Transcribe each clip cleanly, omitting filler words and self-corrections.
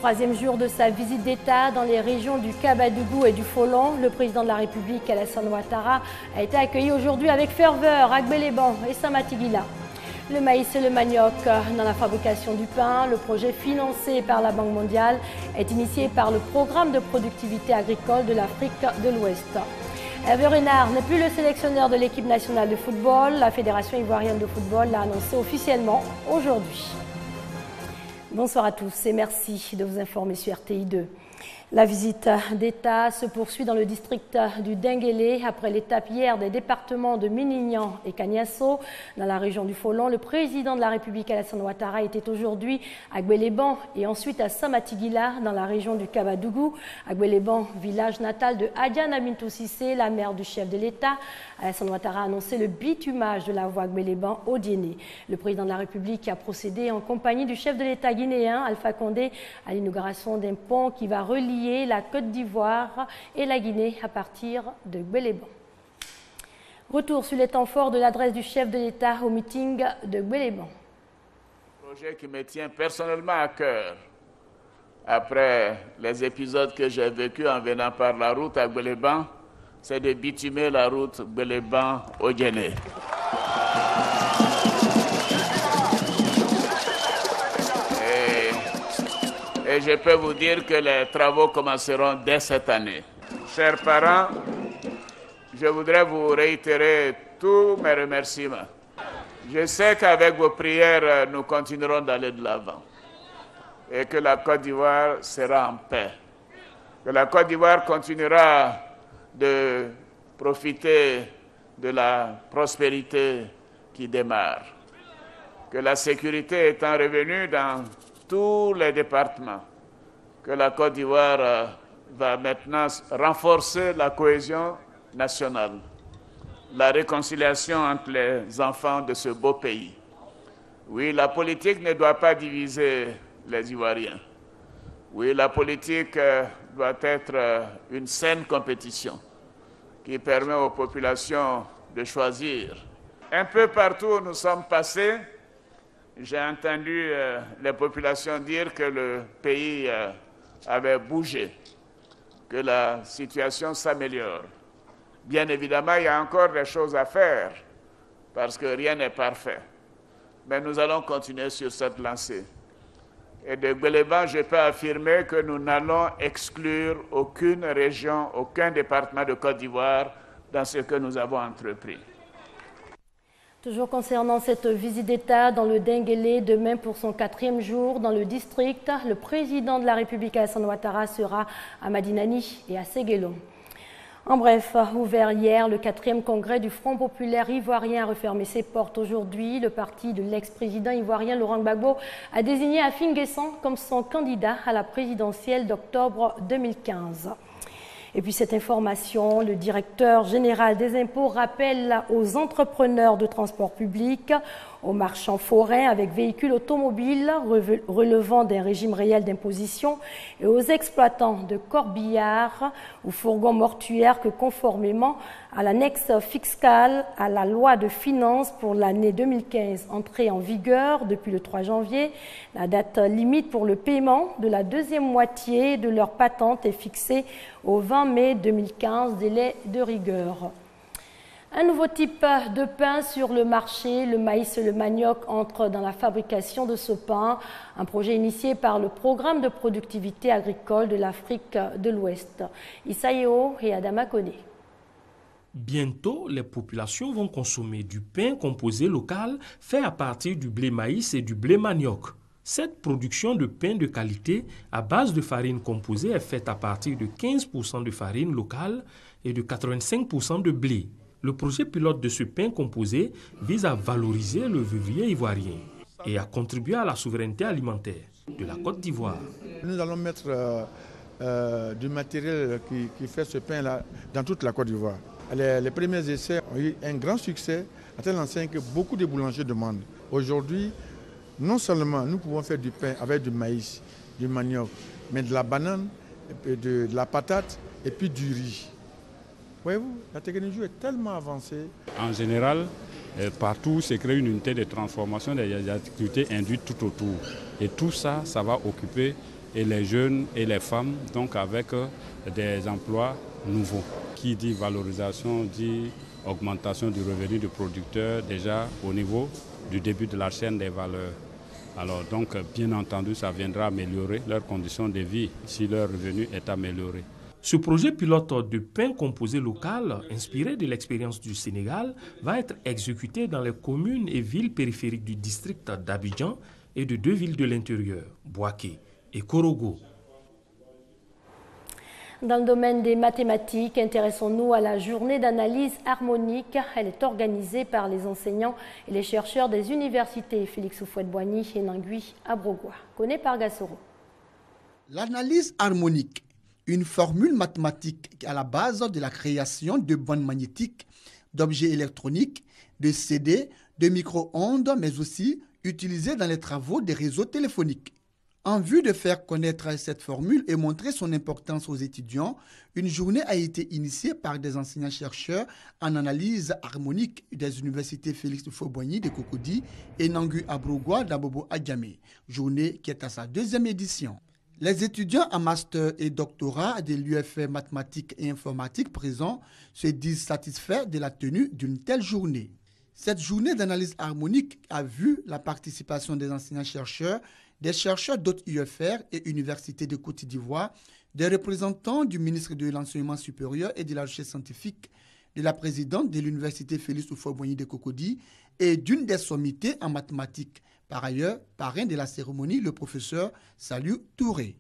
troisième jour de sa visite d'État dans les régions du Kabadougou et du Folon, le président de la République, Alassane Ouattara, a été accueilli aujourd'hui avec ferveur à Gbeleban et Samatigila. Le maïs et le manioc dans la fabrication du pain, le projet financé par la Banque mondiale est initié par le programme de productivité agricole de l'Afrique de l'Ouest. Hervé Renard n'est plus le sélectionneur de l'équipe nationale de football. La Fédération ivoirienne de football l'a annoncé officiellement aujourd'hui. Bonsoir à tous et merci de vous informer sur RTI2. La visite d'État se poursuit dans le district du Denguélé après l'étape hier des départements de Minignan et Kagnasso. Dans la région du Folon, le président de la République Alassane Ouattara était aujourd'hui à Gbeleban et ensuite à Samatigila dans la région du Kabadougou. À Gbeleban, village natal de Adjan Amintou Cissé, la mère du chef de l'État. Alassane Ouattara a annoncé le bitumage de la voie Gbeleban au Diené. Le président de la République a procédé en compagnie du chef de l'État guinéen, Alpha Condé, à l'inauguration d'un pont qui va relier la Côte d'Ivoire et la Guinée à partir de Gbeleban. Retour sur les temps forts de l'adresse du chef de l'État au meeting de Gbeleban. Projet qui me tient personnellement à cœur. Après les épisodes que j'ai vécus en venant par la route à Gbeleban, c'est de bitumer la route Gbeleban au Diené. Et je peux vous dire que les travaux commenceront dès cette année. Chers parents, je voudrais vous réitérer tous mes remerciements. Je sais qu'avec vos prières, nous continuerons d'aller de l'avant et que la Côte d'Ivoire sera en paix. Que la Côte d'Ivoire continuera de profiter de la prospérité qui démarre. Que la sécurité étant revenue dans tous les départements, que la Côte d'Ivoire va maintenant renforcer la cohésion nationale, la réconciliation entre les enfants de ce beau pays. Oui, la politique ne doit pas diviser les Ivoiriens. Oui, la politique doit être une saine compétition qui permet aux populations de choisir. Un peu partout où nous sommes passés, j'ai entendu les populations dire que le pays avait bougé, que la situation s'améliore. Bien évidemment, il y a encore des choses à faire, parce que rien n'est parfait. Mais nous allons continuer sur cette lancée. Et de Gbeleban, je peux affirmer que nous n'allons exclure aucune région, aucun département de Côte d'Ivoire dans ce que nous avons entrepris. Toujours concernant cette visite d'État dans le Denguélé, demain pour son 4e jour dans le district, le président de la République Alassane Ouattara sera à Madinani et à Séguélon. En bref, ouvert hier, le 4e congrès du Front populaire ivoirien a refermé ses portes aujourd'hui. Le parti de l'ex-président ivoirien Laurent Gbagbo a désigné Afin Guessan comme son candidat à la présidentielle d'octobre 2015. Et puis cette information, le directeur général des impôts rappelle aux entrepreneurs de transport public, aux marchands forains avec véhicules automobiles relevant d'un régime réel d'imposition et aux exploitants de corbillards ou fourgons mortuaires que conformément à l'annexe fiscale à la loi de finances pour l'année 2015 entrée en vigueur depuis le 3 janvier, la date limite pour le paiement de la deuxième moitié de leur patente est fixée au 20 mai 2015, délai de rigueur. Un nouveau type de pain sur le marché, le maïs et le manioc entrent dans la fabrication de ce pain, un projet initié par le programme de productivité agricole de l'Afrique de l'Ouest. Issaïo et Adama Koné. Bientôt, les populations vont consommer du pain composé local fait à partir du blé maïs et du blé manioc. Cette production de pain de qualité à base de farine composée est faite à partir de 15% de farine locale et de 85% de blé. Le projet pilote de ce pain composé vise à valoriser le vivrier ivoirien et à contribuer à la souveraineté alimentaire de la Côte d'Ivoire. Nous allons mettre du matériel qui fait ce pain-là dans toute la Côte d'Ivoire. Les premiers essais ont eu un grand succès, à tel enseigne que beaucoup de boulangers demandent. Aujourd'hui, non seulement nous pouvons faire du pain avec du maïs, du manioc, mais de la banane, de la patate et puis du riz. Voyez-vous, la technologie est tellement avancée. En général, partout se crée une unité de transformation des activités induites tout autour. Et tout ça, ça va occuper et les jeunes et les femmes, donc avec des emplois nouveaux. Qui dit valorisation dit augmentation du revenu du producteur déjà au niveau du début de la chaîne des valeurs. Alors donc bien entendu ça viendra améliorer leurs conditions de vie si leur revenu est amélioré. Ce projet pilote de pain composé local, inspiré de l'expérience du Sénégal, va être exécuté dans les communes et villes périphériques du district d'Abidjan et de 2 villes de l'intérieur, Bouaké et Korogo. Dans le domaine des mathématiques, intéressons-nous à la journée d'analyse harmonique. Elle est organisée par les enseignants et les chercheurs des universités Félix Houphouët-Boigny et Nangui à Brogoua. Connu par Gassoro. L'analyse harmonique, une formule mathématique à la base de la création de bandes magnétiques, d'objets électroniques, de CD, de micro-ondes, mais aussi utilisée dans les travaux des réseaux téléphoniques. En vue de faire connaître cette formule et montrer son importance aux étudiants, une journée a été initiée par des enseignants-chercheurs en analyse harmonique des universités Félix Houphouët-Boigny de Cocody et Nangui à Brogoua d'Abobo à Djamé, journée qui est à sa 2e édition. Les étudiants en master et doctorat de l'UFR mathématiques et informatique présents se disent satisfaits de la tenue d'une telle journée. Cette journée d'analyse harmonique a vu la participation des enseignants-chercheurs, des chercheurs d'autres UFR et universités de Côte d'Ivoire, des représentants du ministre de l'Enseignement supérieur et de la Recherche scientifique, de la présidente de l'université Félix Houphouët-Boigny de Cocody et d'une des sommités en mathématiques. Par ailleurs, parrain de la cérémonie, le professeur Saliou Touré.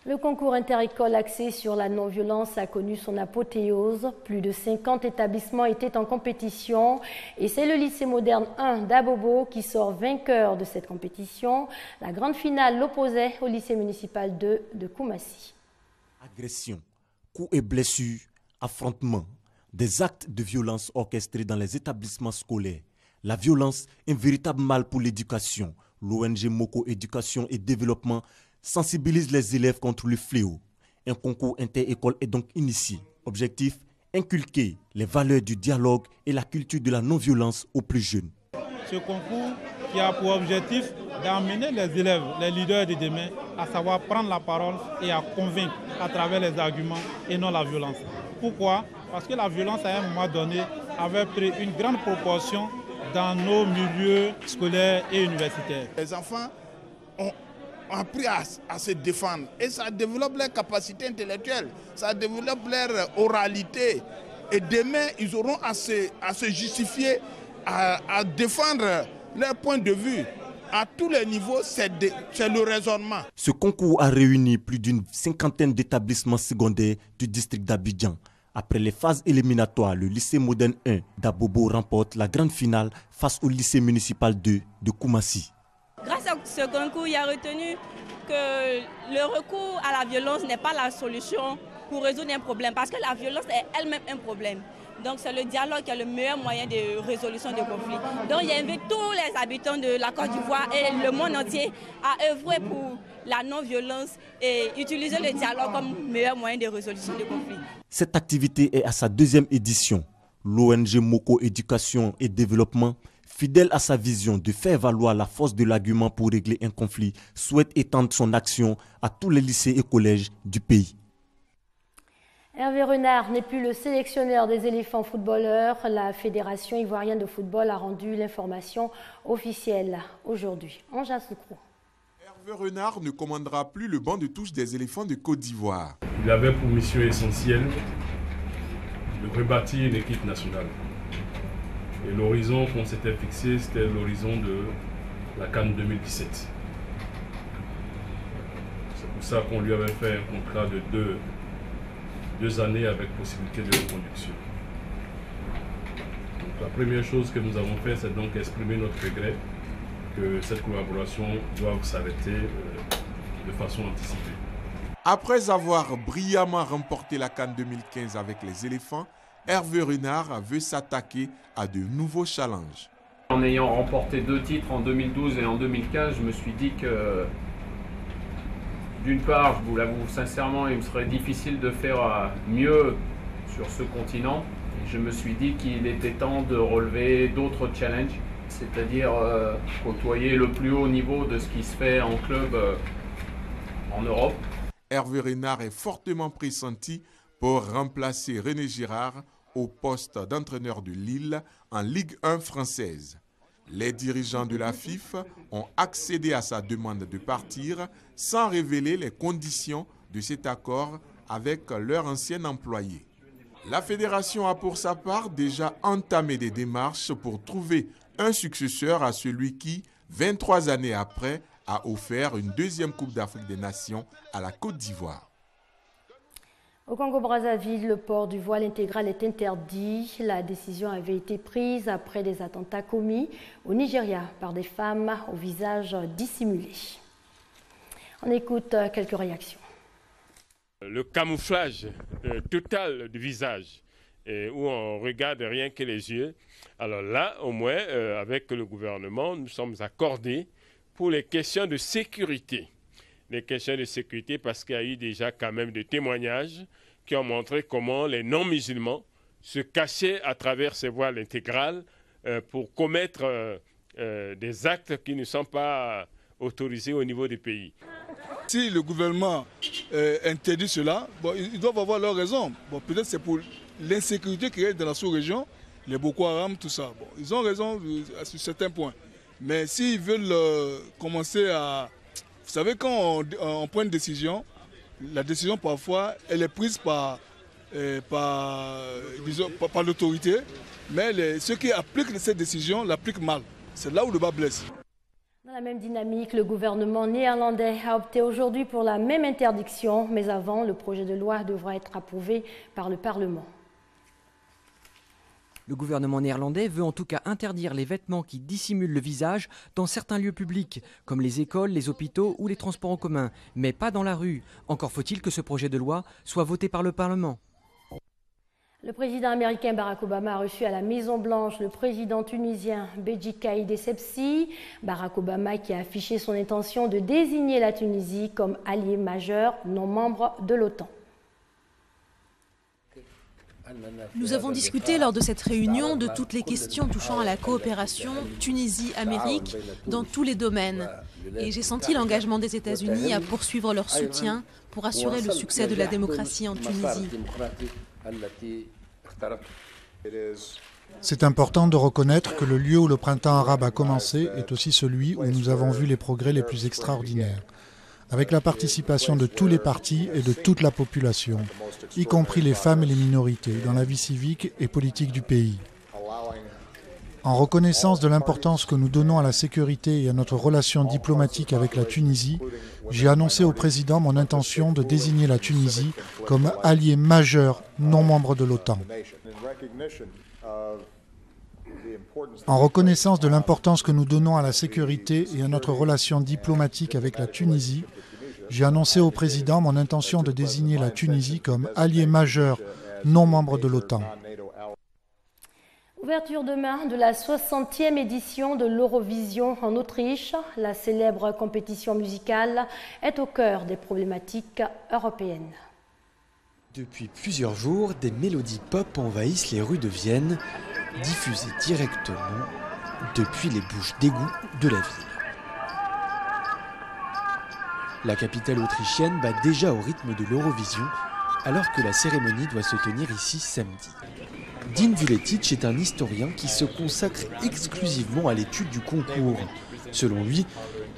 Le concours interécole axé sur la non-violence a connu son apothéose. Plus de 50 établissements étaient en compétition et c'est le lycée moderne 1 d'Abobo qui sort vainqueur de cette compétition. La grande finale l'opposait au lycée municipal 2 de Koumassi. Agressions, coups et blessures, affrontements, des actes de violence orchestrés dans les établissements scolaires. La violence, un véritable mal pour l'éducation. L'ONG Moko Éducation et Développement sensibilise les élèves contre le fléau. Un concours inter-école est donc initié. Objectif, inculquer les valeurs du dialogue et la culture de la non-violence aux plus jeunes. Ce concours qui a pour objectif d'amener les élèves, les leaders de demain, à savoir prendre la parole et à convaincre à travers les arguments et non la violence. Pourquoi? Parce que la violence à un moment donné avait pris une grande proportion dans nos milieux scolaires et universitaires. Les enfants ont appris à se défendre et ça développe leur capacité intellectuelle, ça développe leur oralité. Et demain, ils auront à se justifier, à défendre leur point de vue. À tous les niveaux, c'est le raisonnement. Ce concours a réuni plus d'une 50aine d'établissements secondaires du district d'Abidjan. Après les phases éliminatoires, le lycée moderne 1 d'Abobo remporte la grande finale face au lycée municipal 2 de Koumassi. Grâce à ce concours, il a retenu que le recours à la violence n'est pas la solution pour résoudre un problème, parce que la violence est elle-même un problème. Donc c'est le dialogue qui est le meilleur moyen de résolution des conflits. Donc j'invite tous les habitants de la Côte d'Ivoire et le monde entier à œuvrer pour la non-violence et utiliser le dialogue comme meilleur moyen de résolution des conflits. Cette activité est à sa 2e édition. L'ONG Moko Éducation et Développement, fidèle à sa vision de faire valoir la force de l'argument pour régler un conflit, souhaite étendre son action à tous les lycées et collèges du pays. Hervé Renard n'est plus le sélectionneur des éléphants footballeurs. La Fédération ivoirienne de football a rendu l'information officielle aujourd'hui. Anja Soukrou. Hervé Renard ne commandera plus le banc de touche des éléphants de Côte d'Ivoire. Il avait pour mission essentielle de rebâtir une équipe nationale. Et l'horizon qu'on s'était fixé, c'était l'horizon de la CAN 2017. C'est pour ça qu'on lui avait fait un contrat de deux années avec possibilité de reconduction. Donc, la première chose que nous avons fait, c'est donc exprimer notre regret que cette collaboration doive s'arrêter de façon anticipée. Après avoir brillamment remporté la CAN 2015 avec les éléphants, Hervé Renard veut s'attaquer à de nouveaux challenges. En ayant remporté 2 titres en 2012 et en 2015, je me suis dit que d'une part, je vous l'avoue sincèrement, il me serait difficile de faire mieux sur ce continent. Et je me suis dit qu'il était temps de relever d'autres challenges, c'est-à-dire côtoyer le plus haut niveau de ce qui se fait en club en Europe. Hervé Renard est fortement pressenti pour remplacer René Girard au poste d'entraîneur de Lille en Ligue 1 française. Les dirigeants de la FIF ont accédé à sa demande de partir sans révéler les conditions de cet accord avec leur ancien employé. La fédération a pour sa part déjà entamé des démarches pour trouver un successeur à celui qui, 23 années après, a offert une deuxième Coupe d'Afrique des Nations à la Côte d'Ivoire. Au Congo-Brazzaville, le port du voile intégral est interdit. La décision avait été prise après des attentats commis au Nigeria par des femmes au visage dissimulé. On écoute quelques réactions. Le camouflage total du visage, où on regarde rien que les yeux. Alors là, au moins, avec le gouvernement, nous sommes accordés pour les questions de sécurité. Les questions de sécurité parce qu'il y a eu déjà quand même des témoignages qui ont montré comment les non-musulmans se cachaient à travers ces voiles intégrales pour commettre des actes qui ne sont pas autorisés au niveau du pays. Si le gouvernement interdit cela, bon, ils doivent avoir leur raison. Bon, peut-être c'est pour l'insécurité qu'il y a dans la sous-région, les Boko Haram, tout ça. Bon, ils ont raison sur certains points. Mais s'ils veulent commencer à... Vous savez, quand on prend une décision, la décision parfois, elle est prise par l'autorité, mais ceux qui appliquent cette décision l'appliquent mal. C'est là où le bas blesse. Dans la même dynamique, le gouvernement néerlandais a opté aujourd'hui pour la même interdiction, mais avant, le projet de loi devra être approuvé par le Parlement. Le gouvernement néerlandais veut en tout cas interdire les vêtements qui dissimulent le visage dans certains lieux publics, comme les écoles, les hôpitaux ou les transports en commun, mais pas dans la rue. Encore faut-il que ce projet de loi soit voté par le Parlement. Le président américain Barack Obama a reçu à la Maison-Blanche le président tunisien Béji Caïd Essebsi. Barack Obama qui a affiché son intention de désigner la Tunisie comme allié majeur non membre de l'OTAN. Nous avons discuté lors de cette réunion de toutes les questions touchant à la coopération Tunisie-Amérique dans tous les domaines. Et j'ai senti l'engagement des États-Unis à poursuivre leur soutien pour assurer le succès de la démocratie en Tunisie. C'est important de reconnaître que le lieu où le printemps arabe a commencé est aussi celui où nous avons vu les progrès les plus extraordinaires, avec la participation de tous les partis et de toute la population, y compris les femmes et les minorités, dans la vie civique et politique du pays. En reconnaissance de l'importance que nous donnons à la sécurité et à notre relation diplomatique avec la Tunisie, j'ai annoncé au président mon intention de désigner la Tunisie comme allié majeur non membre de l'OTAN. En reconnaissance de l'importance que nous donnons à la sécurité et à notre relation diplomatique avec la Tunisie, j'ai annoncé au président mon intention de désigner la Tunisie comme allié majeur non membre de l'OTAN. Ouverture demain de la 60e édition de l'Eurovision en Autriche. La célèbre compétition musicale est au cœur des problématiques européennes. Depuis plusieurs jours, des mélodies pop envahissent les rues de Vienne, diffusées directement depuis les bouches d'égout de la ville. La capitale autrichienne bat déjà au rythme de l'Eurovision, alors que la cérémonie doit se tenir ici samedi. Dean Vuletic est un historien qui se consacre exclusivement à l'étude du concours. Selon lui,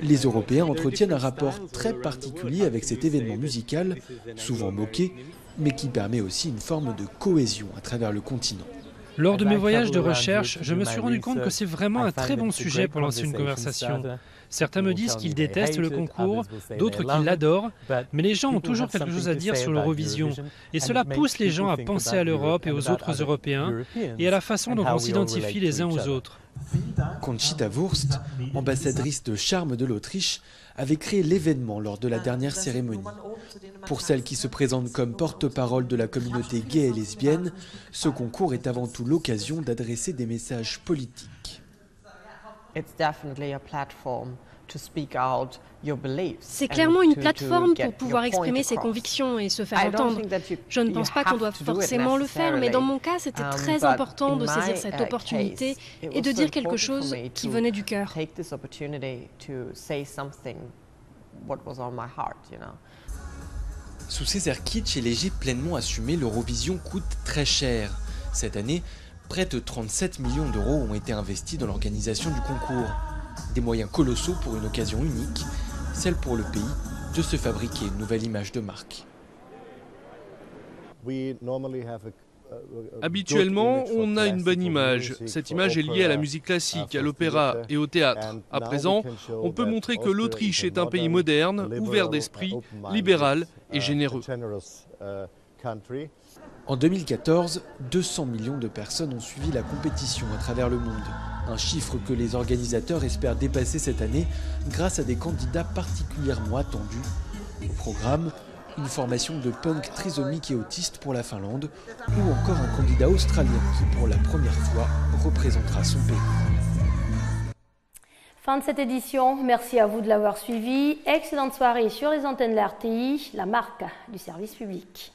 les Européens entretiennent un rapport très particulier avec cet événement musical, souvent moqué, mais qui permet aussi une forme de cohésion à travers le continent. Lors de mes voyages de recherche, je me suis rendu compte que c'est vraiment un très bon sujet pour lancer une conversation. Certains me disent qu'ils détestent le concours, d'autres qu'ils l'adorent, mais les gens ont toujours quelque chose à dire sur l'Eurovision. Et cela pousse les gens à penser à l'Europe et aux autres Européens, et à la façon dont on s'identifie les uns aux autres. Conchita Wurst, ambassadrice de charme de l'Autriche, avait créé l'événement lors de la dernière cérémonie. Pour celle qui se présente comme porte-parole de la communauté gay et lesbienne, ce concours est avant tout l'occasion d'adresser des messages politiques. C'est clairement une plateforme pour pouvoir exprimer ses convictions et se faire entendre. Je ne pense pas qu'on doive forcément le faire, mais dans mon cas, c'était très important de saisir cette opportunité et de dire quelque chose qui venait du cœur. Sous ces airs kitsch et légers pleinement assumés, l'Eurovision coûte très cher. Cette année, près de 37 millions d'euros ont été investis dans l'organisation du concours. Des moyens colossaux pour une occasion unique, celle pour le pays de se fabriquer une nouvelle image de marque. Habituellement, on a une bonne image. Cette image est liée à la musique classique, à l'opéra et au théâtre. À présent, on peut montrer que l'Autriche est un pays moderne, ouvert d'esprit, libéral et généreux. En 2014, 200 millions de personnes ont suivi la compétition à travers le monde. Un chiffre que les organisateurs espèrent dépasser cette année grâce à des candidats particulièrement attendus. Au programme, une formation de punk trisomique et autiste pour la Finlande, ou encore un candidat australien qui pour la première fois représentera son pays. Fin de cette édition, merci à vous de l'avoir suivi. Excellente soirée sur les antennes de la RTI, la marque du service public.